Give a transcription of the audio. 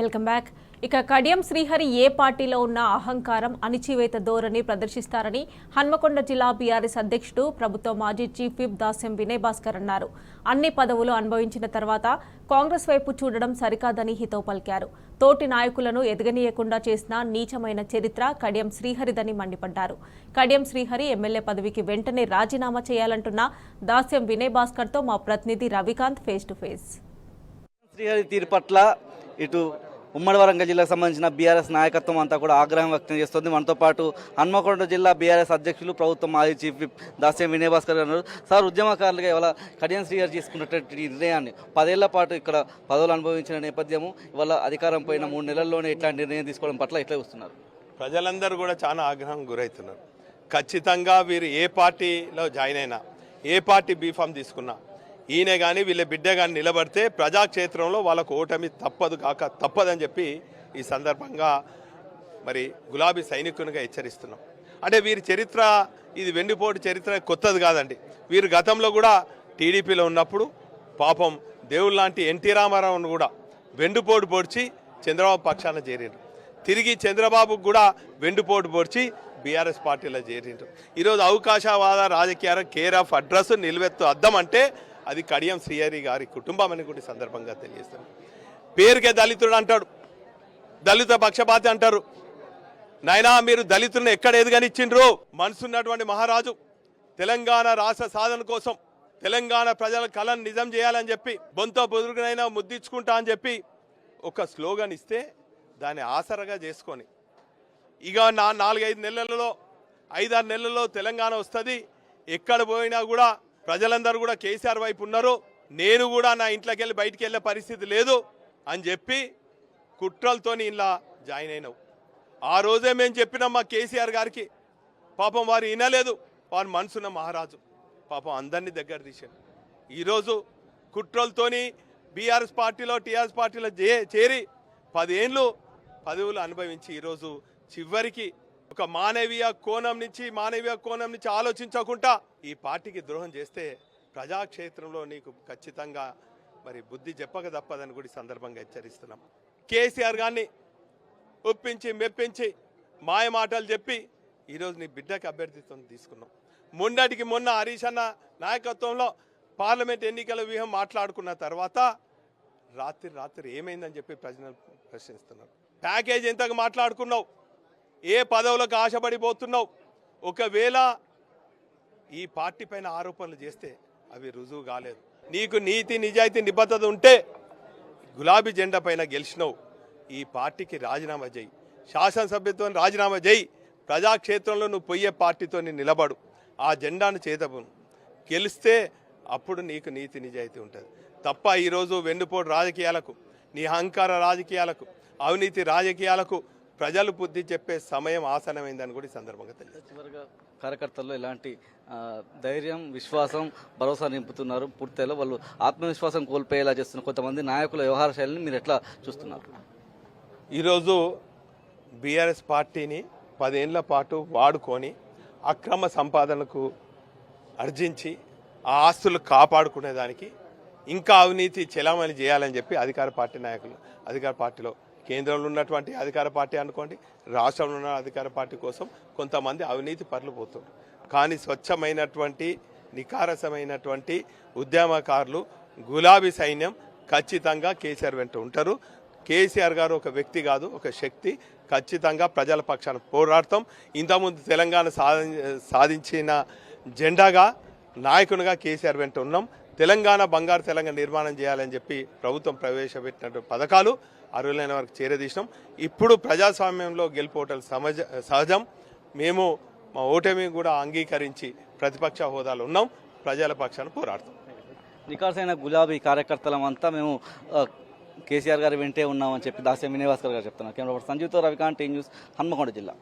Welcome back. ఇక కడియం శ్రీహరి ఏ పార్టీలో ఉన్న అహంకారం అణిచివేత ధోరణి ప్రదర్శిస్తారని హన్మకొండ జిల్లా బీఆర్ఎస్ అధ్యక్షుడు ప్రభుత్వ మాజీ చీఫ్ విప్ దాస్యం వినయ్ భాస్కర్ అన్నారు. అన్ని పదవులు అనుభవించిన తర్వాత కాంగ్రెస్ వైపు చూడడం సరికాదని హితవు పలికారు. తోటి నాయకులను ఎదగనీయకుండా చేసిన నీచమైన చరిత్ర కడియం శ్రీహరిదని మండిపడ్డారు. కడియం శ్రీహరి ఎమ్మెల్యే పదవికి వెంటనే రాజీనామా చేయాలంటున్న దాస్యం వినయ్ భాస్కర్తో మా ప్రతినిధి Ravikanth face to face. Srihari తీరు పట్ల ఇటు ఉమ్మడి వరంగల్ జిల్లాకు సంబంధించిన బీఆర్ఎస్ నాయకత్వం అంతా కూడా ఆగ్రహం వ్యక్తం చేస్తుంది. మనతో పాటు హన్మకొండ జిల్లా బీఆర్ఎస్ అధ్యక్షులు ప్రభుత్వ మాజీ చీఫ్ విప్ దాస్యం వినయ్ భాస్కర్ గారు. సార్, ఉద్యమకారులుగా ఇవాళ కడియం శ్రీహరి తీసుకున్నటువంటి నిర్ణయాన్ని 10 ఏళ్ల పాటు ఇక్కడ పదవులు అనుభవించిన నేపథ్యము ఇవాళ అధికారం పోయిన 3 నెలల్లోనే ఇట్లాంటి నిర్ణయం తీసుకోవడం పట్ల ఎట్లా చూస్తున్నారు? ప్రజలందరూ కూడా చాలా ఆగ్రహం గురవుతున్నారు. ఖచ్చితంగా వీరు ఏ పార్టీలో జాయిన్ అయినా, ఏ పార్టీ బీఫామ్ తీసుకున్నా, ఈయన కానీ వీళ్ళ బిడ్డ కానీ నిలబడితే ప్రజాక్షేత్రంలో వాళ్ళకు ఓటమి తప్పదని చెప్పి ఈ సందర్భంగా మరి గులాబీ సైనికునిగా హెచ్చరిస్తున్నాం. అంటే వీరి చరిత్ర ఇది వెన్నుపోటు చరిత్ర కొత్తది కాదండి. వీరు గతంలో కూడా టీడీపీలో ఉన్నప్పుడు పాపం దేవుడు లాంటి ఎన్టీ రామారావును కూడా వెన్నుపోటు పొడిచి చంద్రబాబు పక్షాన చేరిండు. తిరిగి చంద్రబాబుకు కూడా వెన్నుపోటు పొడిచి బీఆర్ఎస్ పార్టీలో చేరిండు. ఈరోజు అవకాశవాద రాజకీయాల కేర్ ఆఫ్ అడ్రస్ నిలువెత్తు అద్దం అంటే అది కడియం శ్రీహరి గారి కుటుంబం అని కూడా సందర్భంగా తెలియజేస్తాను. పేరుకే దళితుడు అంటాడు, దళిత పక్షపాతి అంటారు. నాయనా, మీరు దళితులను ఎక్కడ ఎదుగనిచ్చిండ్రు? మనసున్నటువంటి మహారాజు తెలంగాణ రాష్ట్ర సాధన కోసం తెలంగాణ ప్రజల కళను నిజం చేయాలని చెప్పి బొంతో బుదురునైనా ముద్దించుకుంటా అని చెప్పి ఒక స్లోగన్ ఇస్తే దాన్ని ఆసరగా చేసుకొని ఇక 4-5 నెలలలో 5-6 నెలల్లో తెలంగాణ వస్తుంది, ఎక్కడ పోయినా కూడా ప్రజలందరూ కూడా కేసీఆర్ వైపు ఉన్నారు, నేను కూడా నా ఇంట్లోకి వెళ్ళి బయటికి వెళ్ళే పరిస్థితి లేదు అని చెప్పి కుట్రలతోని ఇలా జాయిన్ అయినావు. ఆ రోజే మేము చెప్పినాం మా కేసీఆర్ గారికి, పాపం వారు వినలేదు. వారు మనసున్న మహారాజు పాపం అందరినీ దగ్గర తీశారు. ఈరోజు కుట్రలతోని బీఆర్ఎస్ పార్టీలో టీఆర్ఎస్ పార్టీలో చేరి 10 ఏళ్ళు పదవులు అనుభవించి ఈరోజు చివరికి ఒక మానవీయ కోణం నుంచి ఆలోచించకుండా ఈ పార్టీకి ద్రోహం చేస్తే ప్రజాక్షేత్రంలో నీకు ఖచ్చితంగా మరి బుద్ధి చెప్పక తప్పదని కూడా సందర్భంగా హెచ్చరిస్తున్నాం. కేసీఆర్ గారిని ఒప్పించి మెప్పించి మాయ మాటలు చెప్పి ఈరోజు నీ బిడ్డకి అభ్యర్థిత్వం తీసుకున్నాం. మొన్నటికి మొన్న హరీష్ అన్న నాయకత్వంలో పార్లమెంట్ ఎన్నికల వ్యూహం మాట్లాడుకున్న తర్వాత రాత్రి ఏమైందని చెప్పి ప్రజలు ప్రశ్నిస్తున్నారు. ప్యాకేజ్ ఎంతగా మాట్లాడుకున్నావు, ఏ పదవులకు ఆశపడిపోతున్నావు? ఒకవేళ ఈ పార్టీ పైన ఆరోపణలు చేస్తే అవి రుజువు కాలేదు. నీకు నీతి నిజాయితీ నిబద్ధత ఉంటే గులాబీ జెండా పైన గెలిచినావు, ఈ పార్టీకి రాజీనామా చేయి, శాసనసభ్యత్వం రాజీనామా చేయి, ప్రజాక్షేత్రంలో నువ్వు పోయే పార్టీతో నిలబడు, ఆ జెండాను చేతపు గెలిస్తే అప్పుడు నీకు నీతి నిజాయితీ ఉంటుంది తప్ప ఈరోజు వెన్నుపోటు రాజకీయాలకు, నీ అహంకార రాజకీయాలకు, అవినీతి రాజకీయాలకు ప్రజలు బుద్ధి చెప్పే సమయం ఆసనమైందని కూడా ఈ సందర్భంగా తెలియదు. చివరిగా కార్యకర్తల్లో ఇలాంటి ధైర్యం, విశ్వాసం, భరోసా నింపుతున్నారు. పూర్తిలో వాళ్ళు ఆత్మవిశ్వాసం కోల్పోయేలా చేస్తున్న కొంతమంది నాయకుల వ్యవహార శైలిని మీరు ఎట్లా చూస్తున్నారు? ఈరోజు బీఆర్ఎస్ పార్టీని 10 ఏళ్ల పాటు వాడుకొని అక్రమ సంపాదనకు అర్జించి ఆ ఆస్తులు కాపాడుకునేదానికి ఇంకా అవినీతి చెలామణి చేయాలని చెప్పి అధికార పార్టీ నాయకులు, అధికార పార్టీలో కేంద్రంలో ఉన్నటువంటి అధికార పార్టీ అనుకోండి, రాష్ట్రంలో ఉన్న అధికార పార్టీ కోసం కొంతమంది అవినీతి పరులు పోతున్నారు. కానీ స్వచ్ఛమైనటువంటి నికారసమైనటువంటి ఉద్యమకారులు, గులాబీ సైన్యం ఖచ్చితంగా కేసీఆర్ వెంట ఉంటారు. కేసీఆర్ గారు ఒక వ్యక్తి కాదు, ఒక శక్తి. ఖచ్చితంగా ప్రజల పక్షాన పోరాడతాం. ఇంతకుముందు తెలంగాణ సాధించిన జెండాగా నాయకునిగా కేసీఆర్ వెంట ఉన్నాం. తెలంగాణ బంగారు తెలంగాణ నిర్మాణం చేయాలని చెప్పి ప్రభుత్వం ప్రవేశపెట్టిన పథకాలు అర్హులైన వారికి చేరదీసినాం. ఇప్పుడు ప్రజాస్వామ్యంలో గెలుపోవటం సహజం. మేము మా ఓటమి కూడా అంగీకరించి ప్రతిపక్ష హోదాలో ఉన్నాం, ప్రజల పక్షాన పోరాడతాం. నికార్సైన గులాబీ కార్యకర్తలమంతా మేము కేసీఆర్ గారి వెంటే ఉన్నామని చెప్పి దాస్యం వినయ్ భాస్కర్ గారు చెప్తున్నారు. కెమెరా పర్సన్ సంజీవ్తో రవికాంత్, న్యూస్, హన్మకొండ జిల్లా.